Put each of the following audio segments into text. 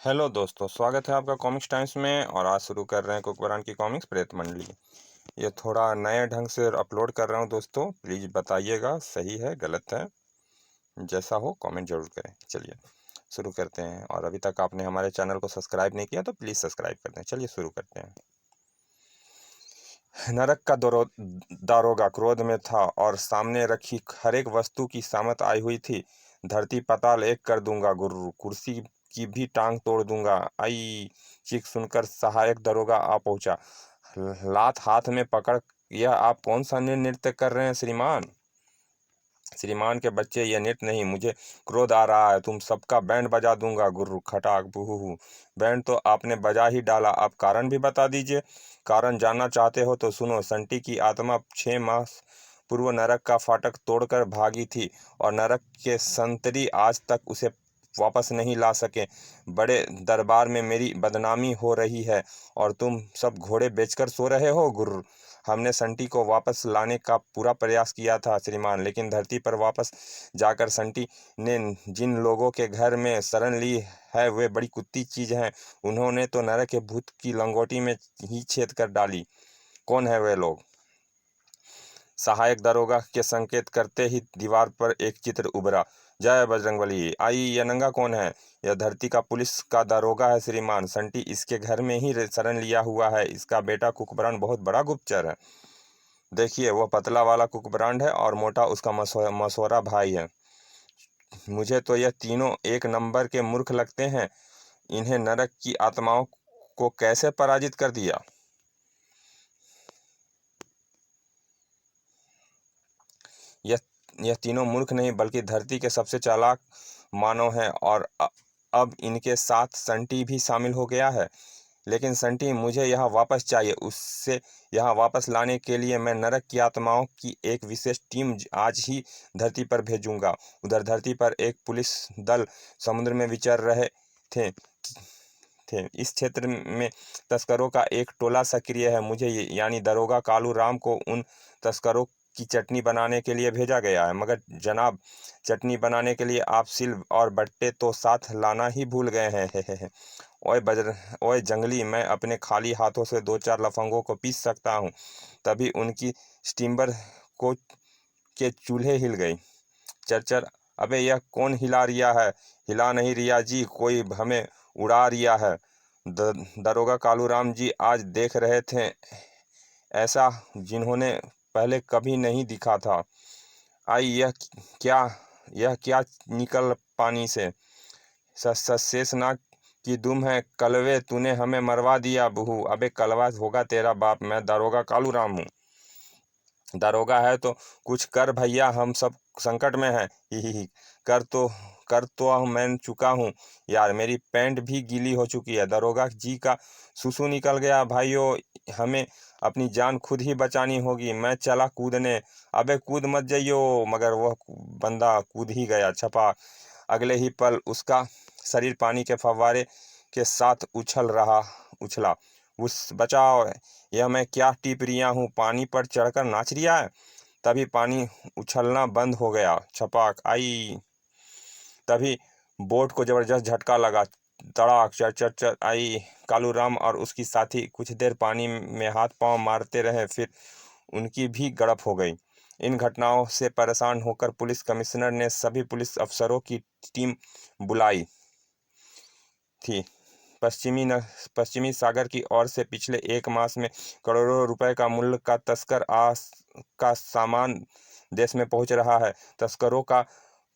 Hello दोस्तों, स्वागत है आपका कॉमिक्स टाइम्स में। और आज शुरू कर रहे हैं कुकबरान की कॉमिक्स प्रेत मंडली। ये थोड़ा नए ढंग से अपलोड कर रहा हूँ दोस्तों, प्लीज़ बताइएगा सही है गलत है, जैसा हो कमेंट जरूर करें। चलिए शुरू करते हैं। और अभी तक आपने हमारे चैनल को सब्सक्राइब नहीं किया तो प्लीज़ सब्सक्राइब कर दें। चलिए शुरू करते हैं। नरक का दारोगा क्रोध में था और सामने रखी हर एक वस्तु की सामत आई हुई थी। धरती पाताल एक कर दूंगा गुर्र, कुर्सी की भी टांग तोड़ दूंगा। आई चीख सुनकर सहायक दरोगा आ पहुंचा, लात हाथ में पकड़। यह आप कौन सा नृत्य कर रहे हैं श्रीमान? श्रीमान के बच्चे, यह नृत्य नहीं, मुझे क्रोध आ रहा है। तुम सबका बैंड बजा दूंगा। गुर्र खटाक बुहू। बैंड तो आपने बजा ही डाला, अब कारण भी बता दीजिए। कारण जानना चाहते हो तो सुनो। संटी की आत्मा 6 माह पूर्व नरक का फाटक तोड़कर भागी थी और नरक के संतरी आज तक उसे वापस नहीं ला सके। बड़े दरबार में मेरी बदनामी हो रही है और तुम सब घोड़े बेचकर सो रहे हो। गुर्र हमने संटी को वापस लाने का पूरा प्रयास किया था श्रीमान, लेकिन धरती पर वापस जाकर संटी ने जिन लोगों के घर में शरण ली है वे बड़ी कुत्ती चीज हैं। उन्होंने तो नरक के भूत की लंगोटी में ही छेद कर डाली। कौन है वे लोग? सहायक दरोगा के संकेत करते ही दीवार पर एक चित्र उभरा। जय बजरंगबली। आई, यह नंगा कौन है? यह धरती का पुलिस का दरोगा है श्रीमान। संटी इसके घर में ही शरण लिया हुआ है। इसका बेटा कुकबरान बहुत बड़ा गुप्तचर है। देखिए, वह पतला वाला कुकबरांड है और मोटा उसका मसोरा भाई है। मुझे तो यह तीनों एक नंबर के मूर्ख लगते हैं। इन्हें नरक की आत्माओं को कैसे पराजित कर दिया? यह यह तीनों मूर्ख नहीं बल्कि धरती के सबसे चालाक मानव हैं और अब इनके साथ संटी भी शामिल हो गया है। लेकिन संटी, मुझे यहाँ वापस चाहिए। उससे यहाँ वापस लाने के लिए मैं नरक की आत्माओं की एक विशेष टीम आज ही धरती पर भेजूंगा। उधर धरती पर एक पुलिस दल समुद्र में विचर रहे थे इस क्षेत्र में तस्करों का एक टोला सक्रिय है। मुझे यानी दरोगा कालू राम को उन तस्करों की चटनी बनाने के लिए भेजा गया है। मगर जनाब, चटनी बनाने के लिए आप सिल और बट्टे तो साथ लाना ही भूल गए हैं। ओए जंगली, मैं अपने खाली हाथों से 2-4 लफंगों को पीस सकता हूँ। तभी उनकी स्टीमर को के चूल्हे हिल गई। चरचर, अबे यह कौन हिला रिया है? हिला नहीं रिया जी, कोई हमें उड़ा रिया है। दरोगा कालूराम जी आज देख रहे थे ऐसा जिन्होंने पहले कभी नहीं दिखा था। आई, क्या यह क्या निकल पानी से? शेषनाग की दुम है। कलवे, तूने हमें मरवा दिया। बहू, अबे कलवा होगा तेरा बाप। मैं दरोगा कालूराम हूँ। दरोगा है तो कुछ कर भैया, हम सब संकट में हैं। ही कर तो मैं चुका हूँ यार, मेरी पैंट भी गीली हो चुकी है। दरोगा जी का सुसु निकल गया। भाइयों, हमें अपनी जान खुद ही बचानी होगी। मैं चला कूदने। अबे कूद मत जाइयो। मगर वह बंदा कूद ही गया। छपा अगले ही पल उसका शरीर पानी के फव्वारे के साथ उछला। उस बचाओ, यह मैं क्या टिप रिया हूँ? पानी पर चढ़कर नाच रिया है। तभी पानी उछलना बंद हो गया। छपाक आई। तभी बोट को जबरदस्त झटका लगा। तड़ाक, चर चर चर आई। कालूराम और उसकी साथी कुछ देर पानी में हाथ पांव मारते रहे, फिर उनकी भी गड़प हो गई। इन घटनाओं से परेशान होकर पुलिस कमिश्नर ने सभी पुलिस अफसरों की टीम बुलाई थी। पश्चिमी सागर की ओर से पिछले 1 मास में करोड़ों रुपए का मूल्य का तस्कर का सामान देश में पहुंच रहा है। तस्करों का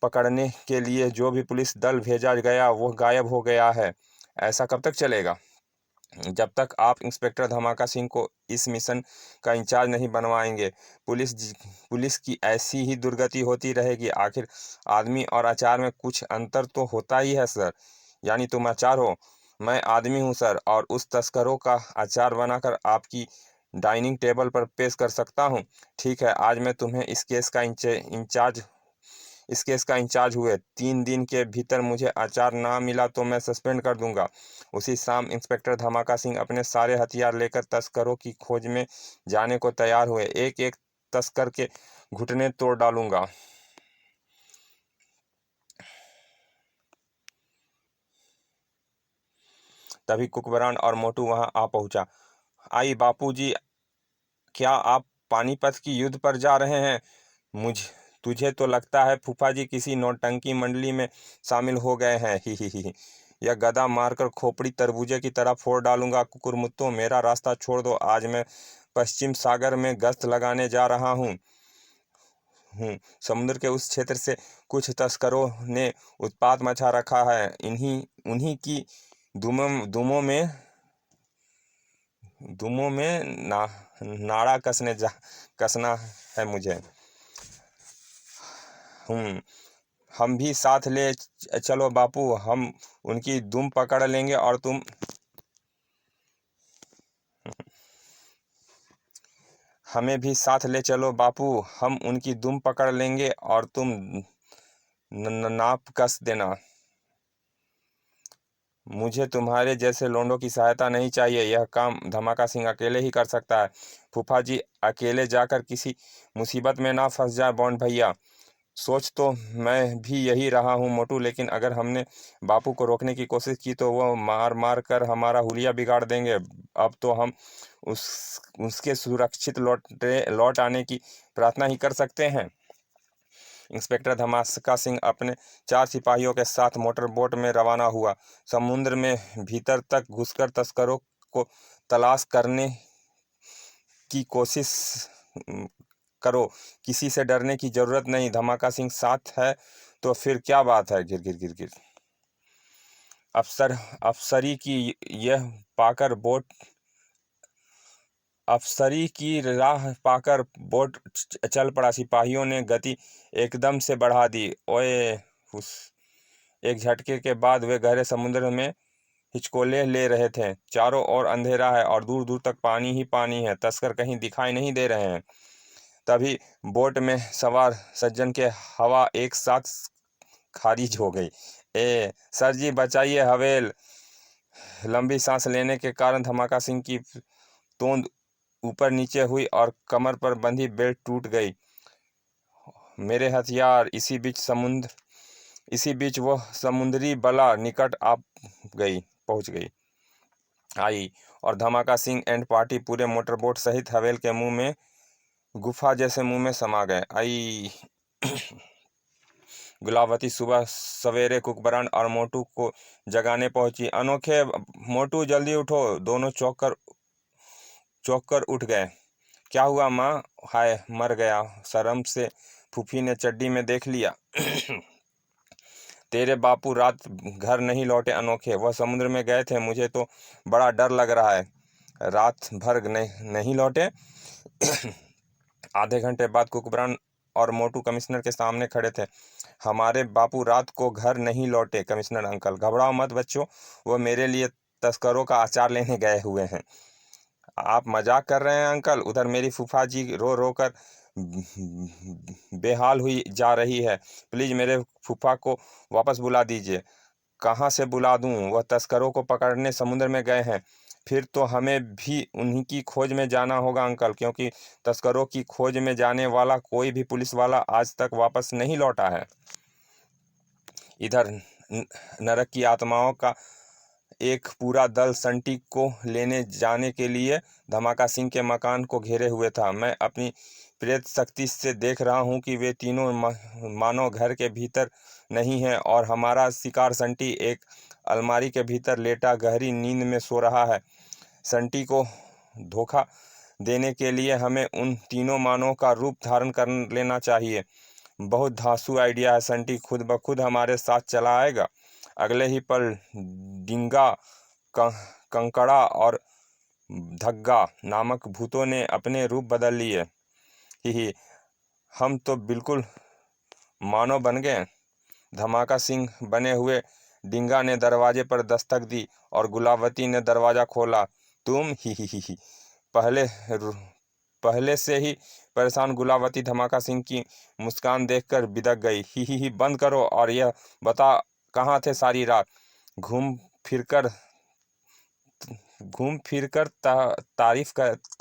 पकड़ने के लिए जो भी पुलिस दल भेजा गया वह गायब हो गया है। ऐसा कब तक चलेगा? जब तक आप इंस्पेक्टर धमाका सिंह को इस मिशन का इंचार्ज नहीं बनवाएंगे, पुलिस की ऐसी ही दुर्गति होती रहेगी। आखिर आदमी और आचार में कुछ अंतर तो होता ही है सर। यानी तुम आचार हो, मैं आदमी हूँ सर, और उस तस्करों का अचार बनाकर आपकी डाइनिंग टेबल पर पेश कर सकता हूँ। ठीक है, आज मैं तुम्हें इस केस का इंचार्ज हुए। 3 दिन के भीतर मुझे अचार ना मिला तो मैं सस्पेंड कर दूंगा। उसी शाम इंस्पेक्टर धमाका सिंह अपने सारे हथियार लेकर तस्करों की खोज में जाने को तैयार हुए। एक एक तस्कर के घुटने तोड़ डालूंगा। तभी कुकबरान और मोटू वहां आ पहुंचा। आई बापूजी, क्या आप पानीपत की युद्ध पर जा रहे हैं? तुझे तो लगता है फूफा जी किसी नौटंकी मंडली में शामिल हो गए हैं। ही। यह गदा मारकर खोपड़ी तरबूजे की तरह फोड़ डालूंगा। कुकुरमुत्तों, मेरा रास्ता छोड़ दो। आज मैं पश्चिम सागर में गश्त लगाने जा रहा हूँ। समुद्र के उस क्षेत्र से कुछ तस्करों ने उत्पात मचा रखा है। उन्हीं की दुमों में नाड़ा कसना है मुझे। हम भी साथ ले चलो बापू, हम उनकी दुम पकड़ लेंगे और तुम हमें भी साथ ले चलो बापू, हम उनकी दुम पकड़ लेंगे और तुम नाप कस देना। मुझे तुम्हारे जैसे लोंडों की सहायता नहीं चाहिए। यह काम धमाका सिंह अकेले ही कर सकता है। फूफा जी, अकेले जाकर किसी मुसीबत में ना फंस जाए बॉन्ड भैया। सोच तो मैं भी यही रहा हूँ मोटू, लेकिन अगर हमने बापू को रोकने की कोशिश की तो वह मार मार कर हमारा हुलिया बिगाड़ देंगे। अब तो हम उसके सुरक्षित लौट आने की प्रार्थना ही कर सकते हैं। इंस्पेक्टर धमाका सिंह अपने 4 सिपाहियों के साथ मोटर बोट में रवाना हुआ। समुद्र में भीतर तक घुसकर तस्करों को तलाश करने की कोशिश करो। किसी से डरने की जरूरत नहीं। धमाका सिंह साथ है तो फिर क्या बात है। गिर गिर गिर गिर। अफसरी की राह पाकर बोट चल पड़ा। सिपाहियों ने गति एकदम से बढ़ा दी। ओए उस एक झटके के बाद वे गहरे समुद्र में हिचकोले ले रहे थे। चारों ओर अंधेरा है और दूर दूर तक पानी ही पानी है। तस्कर कहीं दिखाई नहीं दे रहे हैं। तभी बोट में सवार सज्जन के हवा एक साथ खारिज हो गई। ए सर जी बचाइए हवेल। लंबी सांस लेने के कारण धमाका सिंह की तोंद ऊपर नीचे हुई और कमर पर बंधी बेल्ट टूट गई। मेरे हथियार। इसी बीच वह समुद्री बला निकट पहुंच आई और धमाका सिंह एंड पार्टी पूरे मोटरबोट सहित हवेल के मुंह में गुफा जैसे मुंह में समा गए। आई गुलावती सुबह सवेरे कुकबरान और मोटू को जगाने पहुंची। अनोखे मोटू जल्दी उठो। दोनों चौंक कर उठ गए। क्या हुआ माँ? हाय मर गया। शर्म से फूफी ने चड्डी में देख लिया। तेरे बापू रात घर नहीं लौटे अनोखे। वह समुद्र में गए थे। मुझे तो बड़ा डर लग रहा है। रात भर नहीं लौटे। आधे घंटे बाद कुकबरान और मोटू कमिश्नर के सामने खड़े थे। हमारे बापू रात को घर नहीं लौटे कमिश्नर अंकल। घबराओ मत बच्चों, वो मेरे लिए तस्करों का अचार लेने गए हुए हैं। आप मजाक कर रहे हैं अंकल? उधर मेरी फूफा जी रो रो कर बेहाल हुई जा रही है। प्लीज मेरे फूफा को वापस बुला दीजिए। कहाँ से बुला दूं? वह तस्करों को पकड़ने समुद्र में गए हैं। फिर तो हमें भी उन्हीं की खोज में जाना होगा अंकल, क्योंकि तस्करों की खोज में जाने वाला कोई भी पुलिस वाला आज तक वापस नहीं लौटा है। इधर नरक की आत्माओं का एक पूरा दल संटी को लेने जाने के लिए धमाका सिंह के मकान को घेरे हुए था। मैं अपनी प्रेत शक्ति से देख रहा हूं कि वे तीनों मानव घर के भीतर नहीं हैं और हमारा शिकार संटी एक अलमारी के भीतर लेटा गहरी नींद में सो रहा है। संटी को धोखा देने के लिए हमें उन तीनों मानवों का रूप धारण कर लेना चाहिए। बहुत धांसू आइडिया है। संटी खुद ब खुद हमारे साथ चला आएगा। अगले ही पल डिंगा, कंकड़ा और धग्गा नामक भूतों ने अपने रूप बदल लिए। ही हम तो बिल्कुल मानव बन गए। धमाका सिंह बने हुए डिंगा ने दरवाजे पर दस्तक दी और गुलावती ने दरवाजा खोला। तुम? ही पहले से ही परेशान गुलावती धमाका सिंह की मुस्कान देखकर बिदक गई। ही बंद करो और यह बता कहाँ थे सारी रात? घूम फिर कर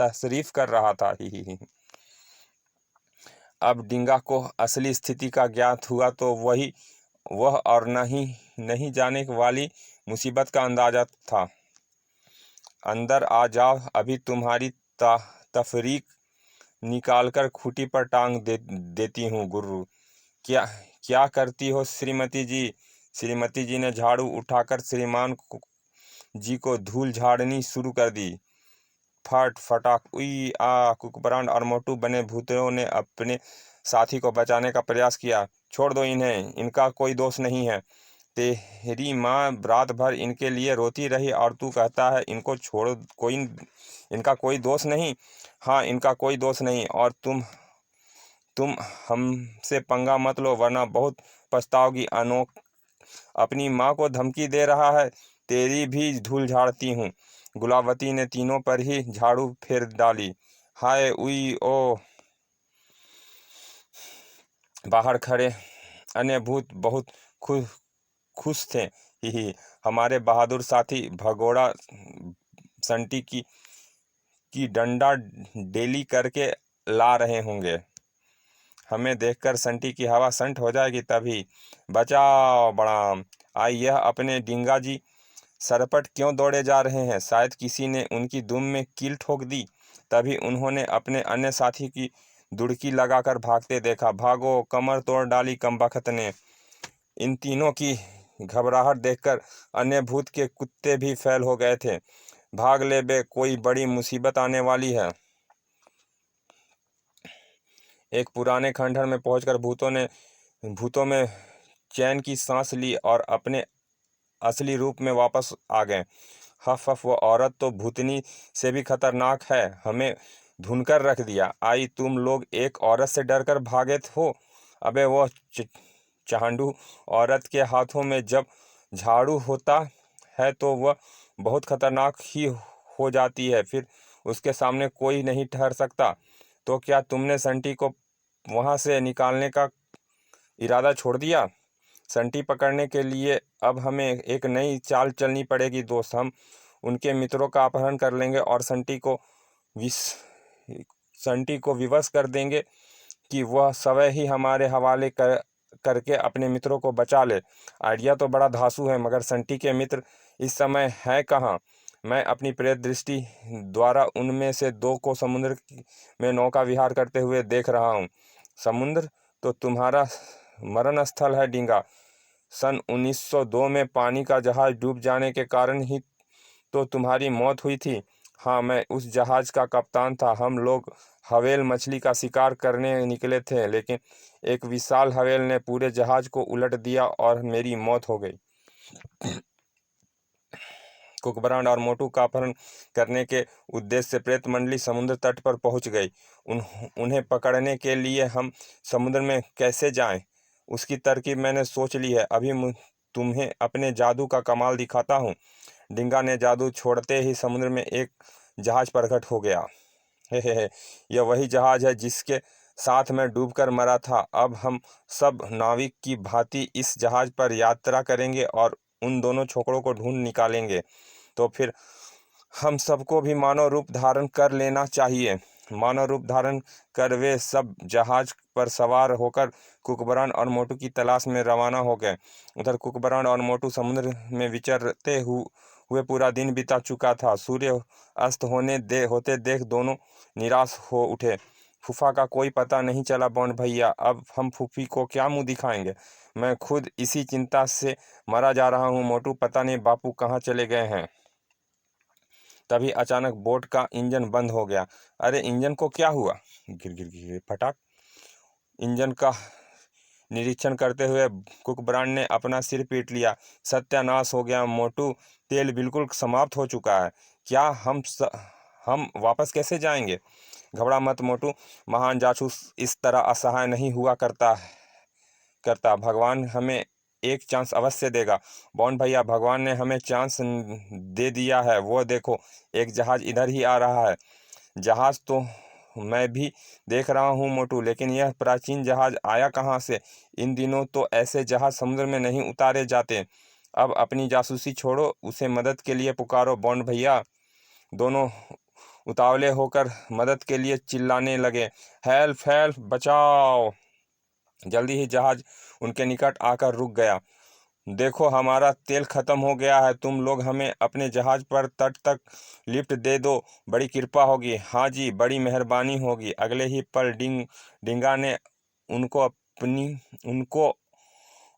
तशरीफ कर रहा था। ही अब डिंगा को असली स्थिति का ज्ञात हुआ तो वह और नहीं जाने वाली मुसीबत का अंदाजा था। अंदर आ जाओ, अभी तुम्हारी तफरीक निकालकर खूंटी पर टांग देती हूँ। गुर्रू, क्या क्या करती हो श्रीमती जी? श्रीमती जी ने झाड़ू उठाकर श्रीमान जी को धूल झाड़नी शुरू कर दी। फट फटाक उई आ। कुकबरांड और मोटू बने भूतों ने अपने साथी को बचाने का प्रयास किया। छोड़ दो इन्हें, इनका कोई दोष नहीं है। तेरी माँ रात भर इनके लिए रोती रही और तू कहता है इनको छोड़, कोई इनका कोई दोष नहीं। हाँ, इनका कोई दोष नहीं, और तुम हमसे पंगा मत लो वरना बहुत पछताओगी। अनोख अपनी माँ को धमकी दे रहा है। तेरी भी धूल झाड़ती हूँ। गुलावती ने तीनों पर ही झाड़ू फेर डाली। हाय उई ओ। बाहर खड़े अन्य भूत बहुत खुश थे। ही हमारे बहादुर साथी भगोड़ा संटी की डंडा डेली करके ला रहे होंगे। हमें देखकर संटी की हवा संट हो जाएगी तभी। बचाओ बड़ाम। आई यह अपने डिंगा जी सरपट क्यों दौड़े जा रहे हैं? शायद किसी ने उनकी दुम में कील ठोक दी। तभी उन्होंने अपने अन्य साथी की दुड़की लगाकर भागते देखा। भागो, कमर तोड़ डाली कमबख्त ने। इन तीनों की घबराहट देखकर अन्य भूत के कुत्ते भी फैल हो गए थे। भाग ले बे, कोई बड़ी मुसीबत आने वाली है। एक पुराने खंडहर में पहुंचकर भूतों में चैन की सांस ली और अपने असली रूप में वापस आ गए। हफ हफ, वो औरत तो भूतनी से भी खतरनाक है। हमें ढूंढकर रख दिया। आई तुम लोग एक औरत से डरकर भागे हो? अबे वो चांडू औरत के हाथों में जब झाड़ू होता है तो वह बहुत खतरनाक ही हो जाती है। फिर उसके सामने कोई नहीं ठहर सकता। तो क्या तुमने संटी को वहां से निकालने का इरादा छोड़ दिया? संटी पकड़ने के लिए अब हमें एक नई चाल चलनी पड़ेगी दोस्त। हम उनके मित्रों का अपहरण कर लेंगे और संटी को विवश कर देंगे कि वह स्वयं ही हमारे हवाले करके अपने मित्रों को बचा ले। आइडिया तो बड़ा धांसू है, मगर संटी के मित्र इस समय हैं कहाँ? मैं अपनी प्रेत दृष्टि द्वारा उनमें से दो को समुद्र में नौका विहार करते हुए देख रहा हूँ। समुद्र तो तुम्हारा मरण स्थल है डिंगा। सन 1902 में पानी का जहाज डूब जाने के कारण ही तो तुम्हारी मौत हुई थी। हाँ, मैं उस जहाज का कप्तान था। हम लोग हवेल मछली का शिकार करने निकले थे, लेकिन एक विशाल हवेल ने पूरे जहाज को उलट दिया और मेरी मौत हो गई। कुकबरांड और मोटू का अपहरण करने के उद्देश्य से प्रेत मंडली समुद्र तट पर पहुंच गई। उन्हें पकड़ने के लिए हम समुद्र में कैसे जाएं? उसकी तरकीब मैंने सोच ली है। अभी तुम्हें अपने जादू का कमाल दिखाता हूँ। डिंगा ने जादू छोड़ते ही समुद्र में एक जहाज प्रकट हो गया। हे, यह वही जहाज है जिसके साथ मैं डूबकर मरा था। अब हम सब नाविक की भांति इस जहाज पर यात्रा करेंगे और उन दोनों छोकरों को ढूंढ निकालेंगे। तो फिर हम सबको भी मानव रूप धारण कर लेना चाहिए। मानव रूप धारण कर वे सब जहाज पर सवार होकर कुकबरान और मोटू की तलाश में रवाना हो गए। उधर कुकबरान और मोटू समुद्र में विचरते हुए पूरा दिन बिता चुका था। सूर्य अस्त होते देख दोनों निराश हो उठे। फूफा का कोई पता नहीं चला बॉन्ड भैया। अब हम फूफी को क्या मुंह दिखाएंगे? मैं खुद इसी चिंता से मरा जा रहा हूँ। मोटू, पता नहीं बापू कहाँ चले गए हैं। तभी अचानक बोट का इंजन बंद हो गया। अरे इंजन को क्या हुआ? गिर गिर गिर फटाक। इंजन का निरीक्षण करते हुए कुकबरांड ने अपना सिर पीट लिया। सत्यानाश हो गया मोटू, तेल बिल्कुल समाप्त हो चुका है। क्या हम वापस कैसे जाएंगे? घबरा मत मोटू, महान जासूस इस तरह असहाय नहीं हुआ करता। भगवान हमें एक चांस अवश्य देगा। बॉन्ड भैया, भगवान ने हमें चांस दे दिया है। वो देखो, एक जहाज इधर ही आ रहा है। जहाज तो मैं भी देख रहा हूँ मोटू, लेकिन यह प्राचीन जहाज आया कहाँ से? इन दिनों तो ऐसे जहाज समुद्र में नहीं उतारे जाते। अब अपनी जासूसी छोड़ो, उसे मदद के लिए पुकारो। बॉन्ड भैया दोनों उतावले होकर मदद के लिए चिल्लाने लगे। हेल्प हेल्प, बचाओ! जल्दी ही जहाज उनके निकट आकर रुक गया। देखो हमारा तेल खत्म हो गया है, तुम लोग हमें अपने जहाज पर तट तक लिफ्ट दे दो, बड़ी कृपा होगी। हाँ जी, बड़ी मेहरबानी होगी। अगले ही पल डिंगा ने उनको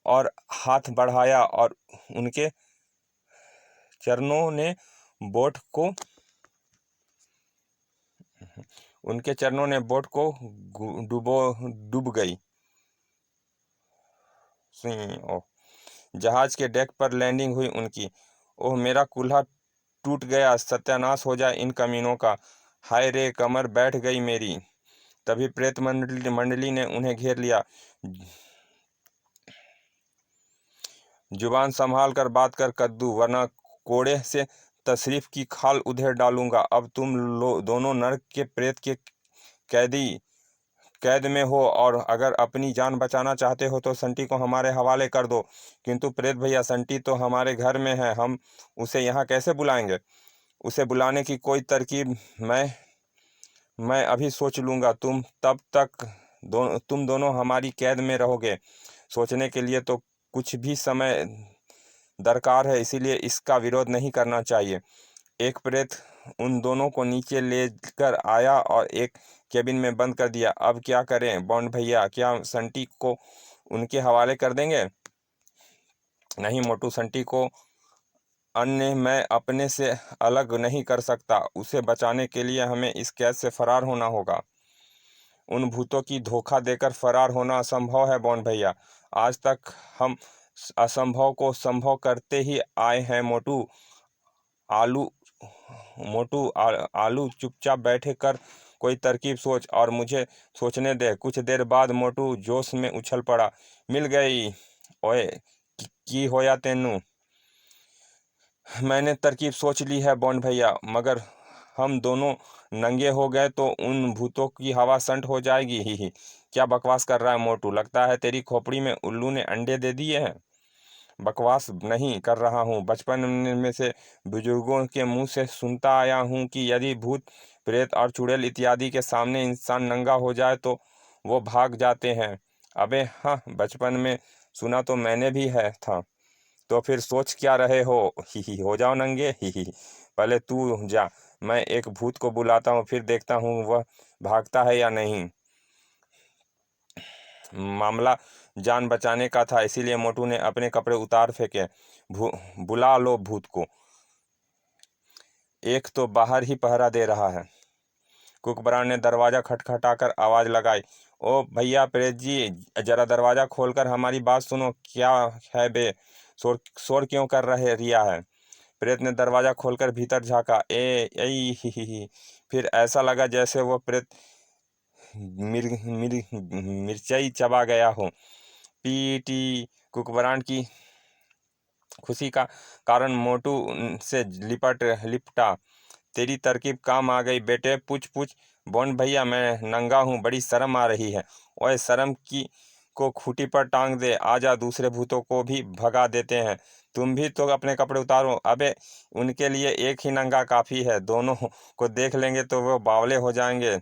और हाथ बढ़ाया और चरणों ने बोट को उनके चरणों ने बोट को डूब गई। ओह, जहाज के डेक पर लैंडिंग हुई उनकी। ओह, मेरा कूल्हा टूट गया, सत्यानाश हो जाए इन कमीनों का। हाय रे, कमर बैठ गई मेरी। तभी प्रेत मंडली ने उन्हें घेर लिया। जुबान संभाल कर बात कर कद्दू, वरना कोड़े से तशरीफ की खाल उधेड़ डालूंगा। अब तुम दोनों नर्क के प्रेत के कैद में हो, और अगर अपनी जान बचाना चाहते हो तो संटी को हमारे हवाले कर दो। किंतु प्रेत भैया, संटी तो हमारे घर में है, हम उसे यहाँ कैसे बुलाएंगे? उसे बुलाने की कोई तरकीब मैं अभी सोच लूँगा। तब तक तुम दोनों हमारी कैद में रहोगे। सोचने के लिए तो कुछ भी समय दरकार है, इसीलिए इसका विरोध नहीं करना चाहिए। एक प्रेत उन दोनों को नीचे लेकर आया और एक केबिन में बंद कर दिया। अब क्या करें बॉन्ड भैया, क्या संटी को उनके हवाले कर देंगे? नहीं मोटू, संटी को अन्य मैं अपने से अलग नहीं कर सकता। उसे बचाने के लिए हमें इस कैद से फरार होना होगा। उन भूतों की धोखा देकर फरार होना असंभव है बॉन्ड भैया। आज तक हम असंभव को संभव करते ही आए हैं मोटू। आलू आलू चुपचाप बैठे कर कोई तरकीब सोच और मुझे सोचने दे। कुछ देर बाद मोटू जोश में उछल पड़ा। मिल गई। ओए, की होया तेनू? मैंने तरकीब सोच ली है बॉन्ड भैया, मगर हम दोनों नंगे हो गए तो उन भूतों की हवा संट हो जाएगी। ही क्या बकवास कर रहा है मोटू? लगता है तेरी खोपड़ी में उल्लू ने अंडे दे दिए हैं। बकवास नहीं कर रहा हूँ, बचपन में से बुजुर्गों के मुंह से सुनता आया हूँ कि यदि भूत प्रेत और चुड़ैल इत्यादि के सामने इंसान नंगा हो जाए तो वो भाग जाते हैं। अबे हाँ, बचपन में सुना तो मैंने भी है था। तो फिर सोच क्या रहे हो? ही हो जाओ नंगे। ही पहले तू जा, मैं एक भूत को बुलाता हूँ, फिर देखता हूँ वह भागता है या नहीं। मामला जान बचाने का था, इसीलिए मोटू ने अपने कपड़े उतार फेंके। बुला लो भूत को। एक तो बाहर ही पहरा दे रहा है। कुकबरान ने दरवाजा खटखटाकर आवाज लगाई। ओ भैया प्रेत जी, जरा दरवाजा खोलकर हमारी बात सुनो। क्या है बे? शोर शोर क्यों कर रहे रिया है? प्रेत ने दरवाजा खोलकर भीतर झांका। ही। फिर ऐसा लगा जैसे वो प्रेत मिर्चाई चबा गया हो। पीटी कुकबरान की खुशी का कारण मोटू से लिपटा। तेरी तरकीब काम आ गई बेटे, पूछ पूछ। बॉन्ड भैया, मैं नंगा हूँ, बड़ी शर्म आ रही है। ओए, शर्म की को खूंटी पर टांग दे, आजा, दूसरे भूतों को भी भगा देते हैं। तुम भी तो अपने कपड़े उतारो। अबे, उनके लिए एक ही नंगा काफी है, दोनों को देख लेंगे तो वो बावले हो जाएंगे।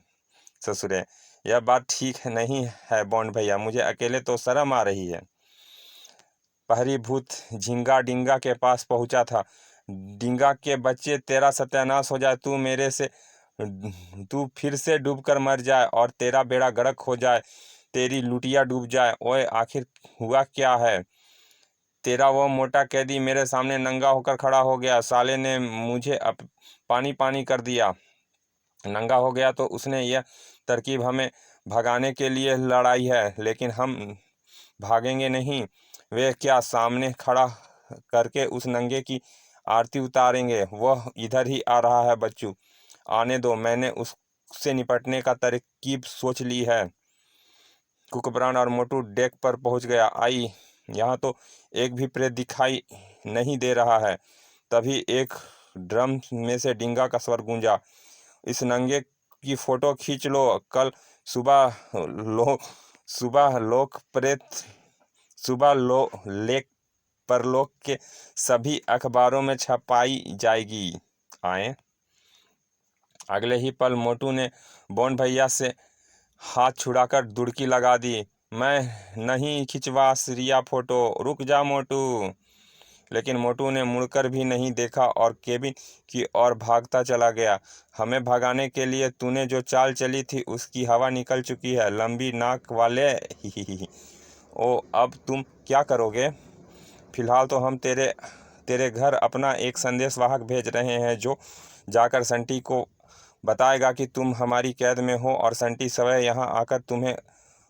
ससुरे, यह बात ठीक नहीं है बॉन्ड भैया, मुझे अकेले तो शर्म आ रही है। पहरी भूत झिंगा डिंगा के पास पहुंचा था। डिंगा के बच्चे, तेरा सत्यानाश हो जाए। तू फिर से डूब कर मर जाए और तेरा बेड़ा गर्क हो जाए, तेरी लुटिया डूब जाए। ओए, आखिर हुआ क्या है? तेरा वो मोटा कैदी मेरे सामने नंगा होकर खड़ा हो गया। साले ने मुझे पानी पानी कर दिया। नंगा हो गया तो उसने यह तरकीब हमें भगाने के लिए लड़ाई है, लेकिन हम भागेंगे नहीं। वे क्या सामने खड़ा करके उस नंगे की आरती उतारेंगे? वह इधर ही आ रहा है बच्चू, आने दो, मैंने उससे निपटने का तरकीब सोच ली है। कुकबरान और मोटू डेक पर पहुंच गया। आई, यहाँ तो एक भी प्रेत दिखाई नहीं दे रहा है। तभी एक ड्रम में से डिंगा का स्वर गूंजा। इस नंगे की फोटो खींच लो, कल सुबह सुबह लेख परलोक के सभी अखबारों में छपाई जाएगी। आए। अगले ही पल मोटू ने बॉन्ड भैया से हाथ छुड़ाकर दुड़की लगा दी। मैं नहीं खिंचवा रिया फोटो, रुक जा मोटू। लेकिन मोटू ने मुड़कर भी नहीं देखा और केबिन की ओर भागता चला गया। हमें भगाने के लिए तूने जो चाल चली थी उसकी हवा निकल चुकी है, लंबी नाक वाले। ही। ओ, अब तुम क्या करोगे? फिलहाल तो हम तेरे तेरे घर अपना एक संदेशवाहक भेज रहे हैं जो जाकर संटी को बताएगा कि तुम हमारी कैद में हो और संटी स्वयं यहाँ आकर तुम्हें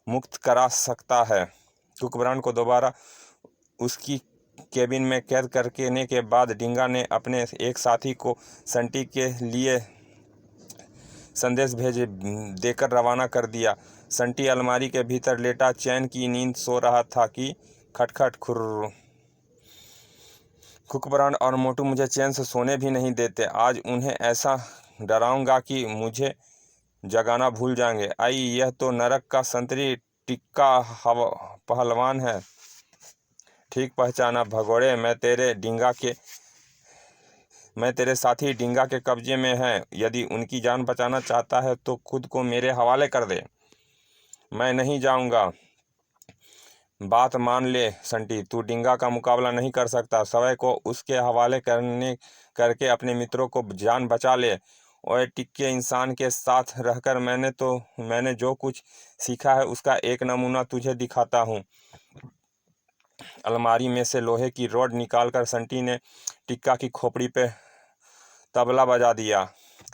मुक्त करा सकता है। कुकबरान को दोबारा उसकी केबिन में कैद करने के बाद डिंगा ने अपने एक साथी को संटी के लिए संदेश भेज देकर रवाना कर दिया। संटी अलमारी के भीतर लेटा चैन की नींद सो रहा था कि खटखट खुर्र। कुकबरान और मोटू मुझे चैन से सोने भी नहीं देते। आज उन्हें ऐसा डराऊंगा कि मुझे जगाना भूल जाएंगे। आई, यह तो नरक का संतरी टिक्का पहलवान है। ठीक पहचाना भगोड़े, मैं तेरे साथी डिंगा के कब्जे में है। यदि उनकी जान बचाना चाहता है तो खुद को मेरे हवाले कर दे। मैं नहीं जाऊंगा। बात मान ले संटी, तू डिंगा का मुकाबला नहीं कर सकता। सवय को उसके हवाले करके अपने मित्रों को जान बचा ले। ओए टिक्के, इंसान के साथ रहकर मैंने जो कुछ सीखा है उसका एक नमूना तुझे दिखाता हूँ। अलमारी में से लोहे की रॉड निकालकर संटी ने टिक्का की खोपड़ी पे तबला बजा दिया।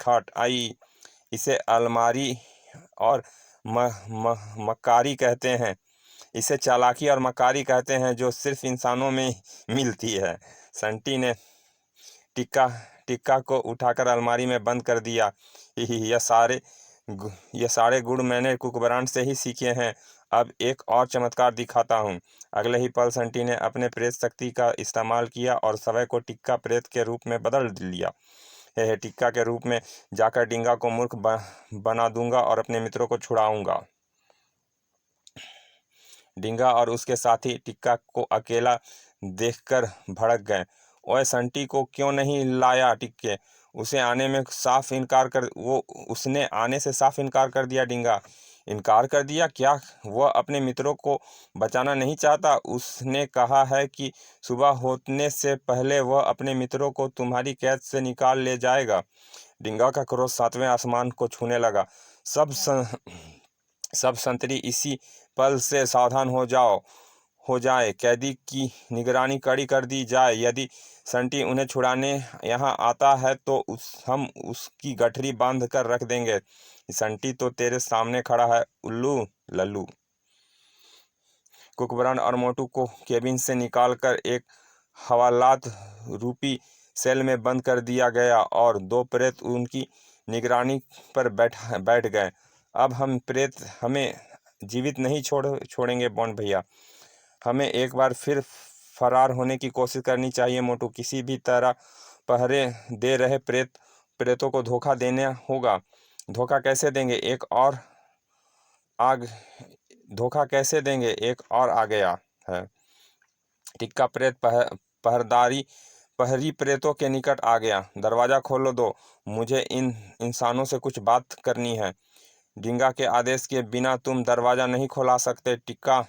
खट। आई, इसे अलमारी और मक्कारी कहते हैं। इसे चालाकी और मक्कारी कहते हैं जो सिर्फ इंसानों में मिलती है। संटी ने टिक्का टिक्का को उठाकर अलमारी में बंद कर दिया। यह सारे गुण मैंने कुकबरान से ही सीखे हैं। अब एक और चमत्कार दिखाता हूँ। अगले ही पल संटी ने अपने प्रेत शक्ति का इस्तेमाल किया और सवय को टिक्का प्रेत के रूप में बदल लिया। टिक्का के रूप में जाकर डिंगा को मूर्ख बना दूंगा और अपने मित्रों को छुड़ाऊंगा। डिंगा और उसके साथी टिक्का को अकेला देखकर भड़क गए। ओए, संटी को क्यों नहीं लाया टिक्के? उसने आने से साफ इनकार कर दिया। डिंगा इनकार कर दिया? क्या वह अपने मित्रों को बचाना नहीं चाहता? उसने कहा है कि सुबह होने से पहले वह अपने मित्रों को तुम्हारी कैद से निकाल ले जाएगा। डिंगा का क्रोध सातवें आसमान को छूने लगा। सब संतरी इसी पल से सावधान हो जाए। कैदी की निगरानी कड़ी कर दी जाए। यदि संटी उन्हें छुड़ाने यहाँ आता है तो हम उसकी गठरी बांध कर रख देंगे। संटी तो तेरे सामने खड़ा है, उल्लू लल्लू। कुकबरान और मोटू को केबिन से निकालकर एक हवालात रूपी सेल में बंद कर दिया गया और दो प्रेत उनकी निगरानी पर बैठ गए। अब हमें जीवित नहीं छोड़ेंगे बॉन्ड भैया। हमें एक बार फिर फरार होने की कोशिश करनी चाहिए मोटू। किसी भी तरह पहरे दे रहे प्रेतों को धोखा देना होगा। धोखा कैसे देंगे? एक और आ गया है। टिक्का प्रेत पहरी प्रेतों के निकट आ गया। दरवाजा खोलो दो, मुझे इन इंसानों से कुछ बात करनी है। डिंगा के आदेश के बिना तुम दरवाजा नहीं खोला सकते टिक्का।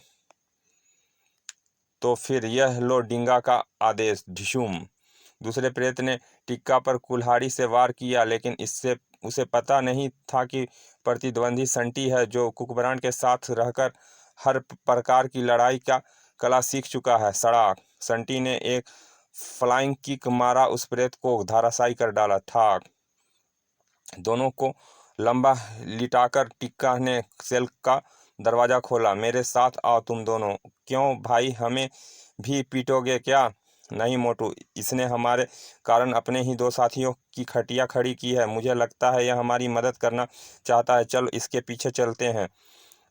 तो फिर यह लो डिंगा का आदेश। ढिशुम। दूसरे प्रेत ने टिक्का पर कुल्हाड़ी से वार किया, लेकिन इससे उसे पता नहीं था कि प्रतिद्वंदी संटी है जो कुकबरान के साथ रहकर हर प्रकार की लड़ाई का कला सीख चुका है। सड़ाक। संटी ने एक फ्लाइंग किक मारा, उस प्रेत को धराशायी कर डाला। ठाक। दोनों को लंबा लिटाकर टिक्का ने सेल का दरवाजा खोला। मेरे साथ आओ तुम दोनों। क्यों भाई, हमें भी पीटोगे क्या? नहीं मोटू, इसने हमारे कारण अपने ही दो साथियों की खटिया खड़ी की है। मुझे लगता है यह हमारी मदद करना चाहता है। चलो इसके पीछे चलते हैं।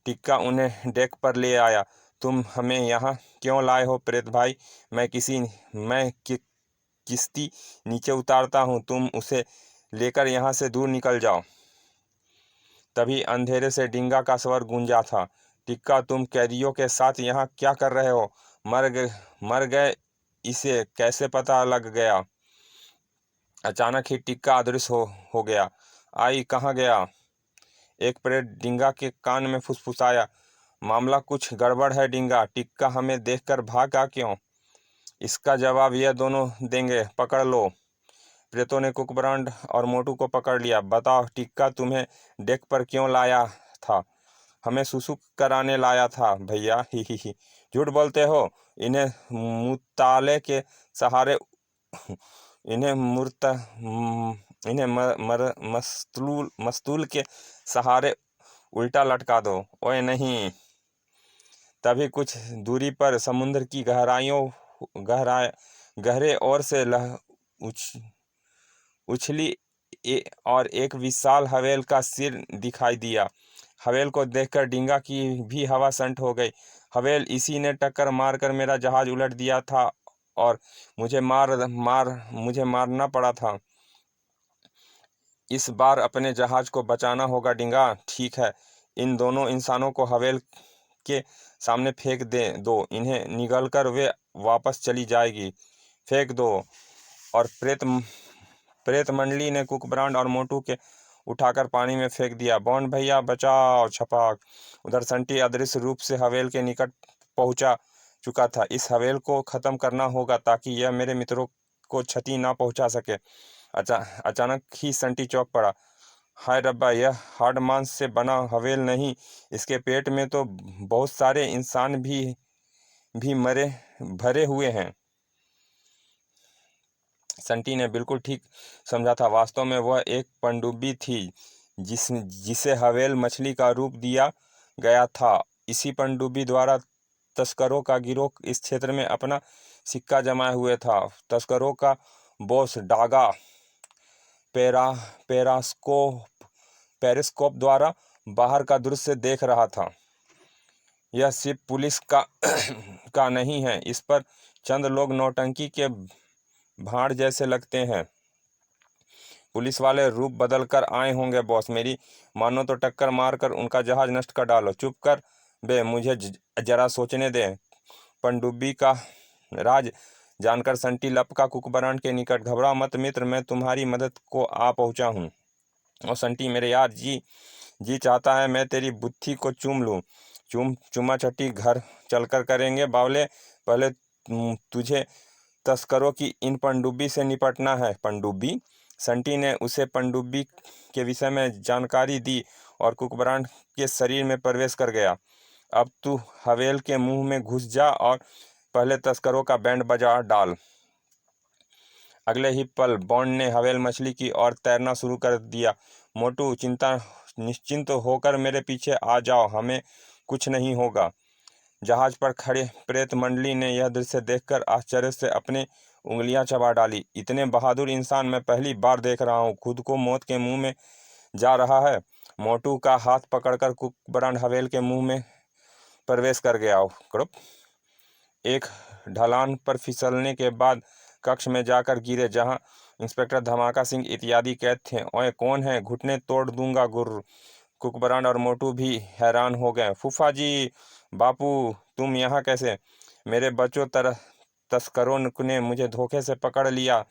टिक्का उन्हें डेक पर ले आया। तुम हमें यहाँ क्यों लाए हो प्रेत भाई? मैं किश्ती नीचे उतारता हूँ, तुम उसे लेकर यहाँ से दूर निकल जाओ। तभी अंधेरे से डिंगा का स्वर गूंजा था। टिक्का, तुम कैदियों के साथ यहाँ क्या कर रहे हो? मर गए, इसे कैसे पता लग गया? अचानक ही टिक्का अदृश्य हो गया। आई, कहाँ गया? एक प्रेत डिंगा के कान में फुसफुसाया। मामला कुछ गड़बड़ है डिंगा। टिक्का हमें देखकर भागा क्यों? इसका जवाब यह दोनों देंगे। पकड़ लो। प्रेतों ने कुकब्रांड और मोटू को पकड़ लिया। बताओ टिक्का, तुम्हें डेक पर क्यों लाया था? हमें सुसु कराने लाया था भैया। ही। झूठ बोलते हो। इन्हें मुताले के सहारे इन्हें मुर्ता इन्हें मस्तूल के सहारे उल्टा लटका दो। ओए नहीं। तभी कुछ दूरी पर समुद्र की गहरे ओर से उछली और एक विशाल हवेल का सिर दिखाई दिया। हवेल को देखकर डींगा की भी हवा संट हो गई। हवेल इसी ने टक्कर मारकर मेरा जहाज उलट दिया था और मुझे मारना पड़ा था। इस बार अपने जहाज को बचाना होगा डींगा। ठीक है, इन दोनों इंसानों को हवेल के सामने फेंक दो। इन्हें निगलकर वे वापस चली जाएगी। फेंक दो। और प्रेत मंडली ने कुकब्रांड और मोटू के उठाकर पानी में फेंक दिया। बॉन्ड भैया बचाओ। छपाक। उधर संटी अदृश्य रूप से हवेल के निकट पहुंचा चुका था। इस हवेल को खत्म करना होगा ताकि यह मेरे मित्रों को क्षति ना पहुंचा सके। अचानक ही संटी चौंक पड़ा। हाय रब्बा, यह हार्ड मांस से बना हवेल नहीं, इसके पेट में तो बहुत सारे इंसान भी मरे भरे हुए हैं। संटी ने बिल्कुल ठीक समझा था। वास्तव में वह एक पनडुब्बी थी जिसे हवेल मछली का रूप दिया गया था। इसी पनडुब्बी द्वारा तस्करों का गिरोह इस क्षेत्र में अपना सिक्का जमाए हुए था। तस्करों का बॉस डागा पेरिस्कोप द्वारा बाहर का दृश्य देख रहा था। यह सिर्फ पुलिस का नहीं है। इस पर चंद लोग नौटंकी के भाड़ जैसे लगते हैं। पुलिस वाले रूप बदल कर आए होंगे बॉस। मेरी मानो तो टक्कर मारकर उनका जहाज नष्ट कर डालो। चुप कर बे, मुझे जरा सोचने दे। पनडुब्बी का राज जानकर संटी लपका कुकब्रांड के निकट। घबरा मत मित्र, मैं तुम्हारी मदद को आ पहुंचा हूँ। और संटी मेरे यार, जी चाहता है मैं तेरी बुत्थी को चूम लूँ। चुमा चट्टी घर चलकर करेंगे बावले। पहले तुझे तस्करों की इन पनडुब्बी से निपटना है। पनडुब्बी? संटी ने उसे पनडुब्बी के विषय में जानकारी दी और कुकब्रांड के शरीर में प्रवेश कर गया। अब तू हवेल के मुंह में घुस जा और पहले तस्करों का बैंड बजा डाल। अगले ही पल बॉन्ड ने हवेल मछली की ओर तैरना शुरू कर दिया। मोटू, निश्चिंत होकर मेरे पीछे आ जाओ, हमें कुछ नहीं होगा। जहाज पर खड़े प्रेत मंडली ने यह दृश्य देखकर आश्चर्य से अपने उंगलियां चबा डाली। इतने बहादुर इंसान मैं पहली बार देख रहा हूँ। खुद को मौत के मुंह में जा रहा है। मोटू का हाथ पकड़कर कुकब्रांड हवेल के मुंह में प्रवेश कर गया। एक ढलान पर फिसलने के बाद कक्ष में जाकर गिरे जहां इंस्पेक्टर धमाका सिंह इत्यादि कैद थे। ओए कौन है? घुटने तोड़ दूंगा गुर्र। कुकब्रांड और मोटू भी हैरान हो गए। फूफा जी, बापू, तुम यहाँ कैसे? मेरे बच्चों, तस्करों ने मुझे धोखे से पकड़ लिया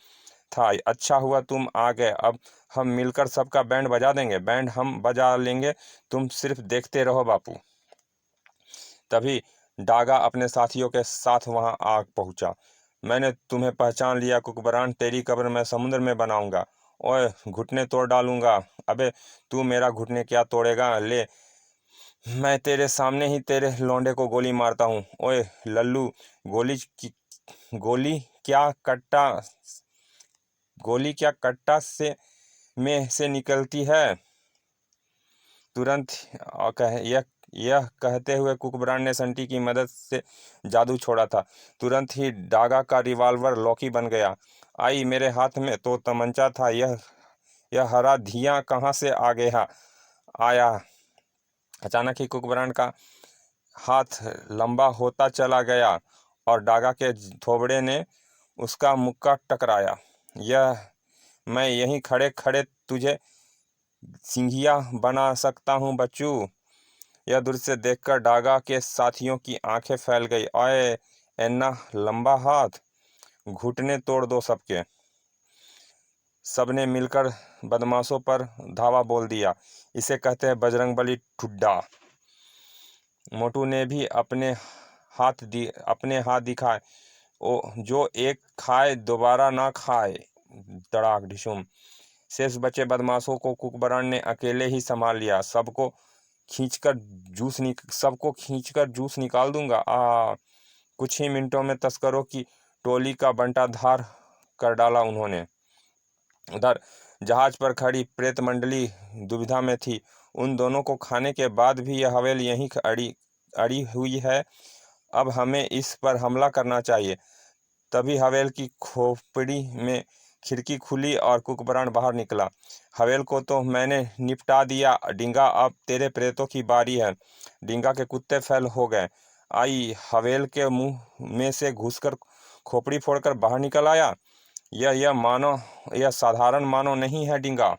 था। अच्छा हुआ तुम आ गए। अब हम मिलकर सबका बैंड बजा देंगे। बैंड हम बजा लेंगे, तुम सिर्फ देखते रहो बापू। तभी डागा अपने साथियों के साथ वहां आ पहुंचा। मैंने तुम्हें पहचान लिया कुकब्रांड, तेरी कब्र मैं समुद्र में बनाऊंगा। ओए, घुटने तोड़ डालूंगा। अबे तू मेरा घुटने क्या तोड़ेगा? ले, मैं तेरे सामने ही तेरे लौंडे को गोली मारता हूँ। ओए लल्लू, गोली क्या कट्टा में से निकलती है? तुरंत यह कहते हुए कुकब्रांड ने संटी की मदद से जादू छोड़ा था। तुरंत ही डागा का रिवॉल्वर लॉकी बन गया। आई मेरे हाथ में तो तमंचा था। यह हरा धिया कहाँ से आया? अचानक ही कुकब्रांड का हाथ लंबा होता चला गया और डागा के थोबड़े ने उसका मुक्का टकराया। मैं यहीं खड़े खड़े तुझे सिंघिया बना सकता हूँ बच्चू। यह दृश्य देखकर डागा के साथियों की आंखें फैल गई। ओए, इतना लंबा हाथ, घुटने तोड़ दो सबके। सबने मिलकर बदमाशों पर धावा बोल दिया। इसे कहते हैं बजरंगबली ठुड्डा। मोटू ने भी अपने हाथ दिखाए। जो एक खाए दोबारा ना खाए। तड़ाक ढिशुम। शेष बचे बदमाशों को कुकबरान ने अकेले ही संभाल लिया। सबको खींचकर जूस निकाल दूंगा। कुछ ही मिनटों में तस्करों की टोली का बंटाधार कर डाला उन्होंने। उधर जहाज पर खड़ी प्रेत मंडली दुविधा में थी। उन दोनों को खाने के बाद भी यह हवेल यहीं अड़ी हुई है। अब हमें इस पर हमला करना चाहिए। तभी हवेल की खोपड़ी में खिड़की खुली और कुकबरान बाहर निकला। हवेल को तो मैंने निपटा दिया डिंगा, अब तेरे प्रेतों की बारी है। डिंगा के कुत्ते फैल हो गए। आई हवेल के मुंह में से घुसकर खोपड़ी फोड़कर बाहर निकल आया। यह साधारण मानव नहीं है डिंगा।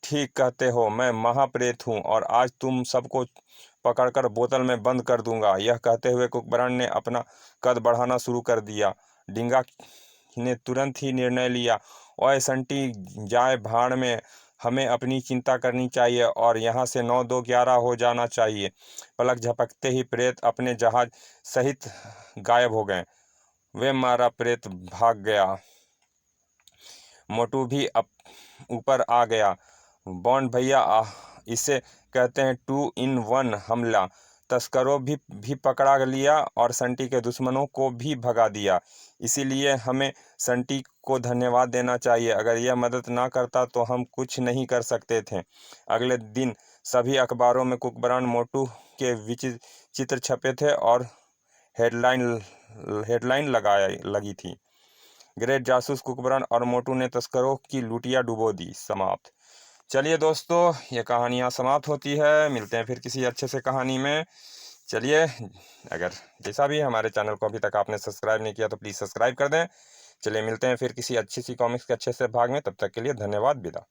ठीक कहते हो, मैं महाप्रेत हूँ और आज तुम सबको पकड़कर बोतल में बंद कर दूंगा। यह कहते हुए कुकबरान ने अपना कद बढ़ाना शुरू कर दिया। डिंगा ने तुरंत ही निर्णय लिया, ओए संटी, जाए भाड़ में, हमें अपनी चिंता करनी चाहिए और यहाँ से 9-2-11 हो जाना चाहिए। पलक झपकते ही प्रेत अपने जहाज सहित गायब हो गए। वे मारा प्रेत भाग गया। मोटू भी ऊपर आ गया। बॉन्ड भैया, इसे कहते हैं 2 in 1 हमला। तस्करों भी पकड़ा लिया और संटी के दुश्मनों को भी भगा दिया। इसीलिए हमें संटी को धन्यवाद देना चाहिए। अगर यह मदद ना करता तो हम कुछ नहीं कर सकते थे। अगले दिन सभी अखबारों में कुकबरान मोटू के चित्र छपे थे और हेडलाइन लगी थी, ग्रेट जासूस कुकबरान और मोटू ने तस्करों की लुटिया डुबो दी। समाप्त। चलिए दोस्तों, ये कहानी यहाँ समाप्त होती है। मिलते हैं फिर किसी अच्छे से कहानी में। चलिए, अगर जैसा भी हमारे चैनल को अभी तक आपने सब्सक्राइब नहीं किया तो प्लीज़ सब्सक्राइब कर दें। चलिए मिलते हैं फिर किसी अच्छी सी कॉमिक्स के अच्छे से भाग में। तब तक के लिए धन्यवाद, विदा।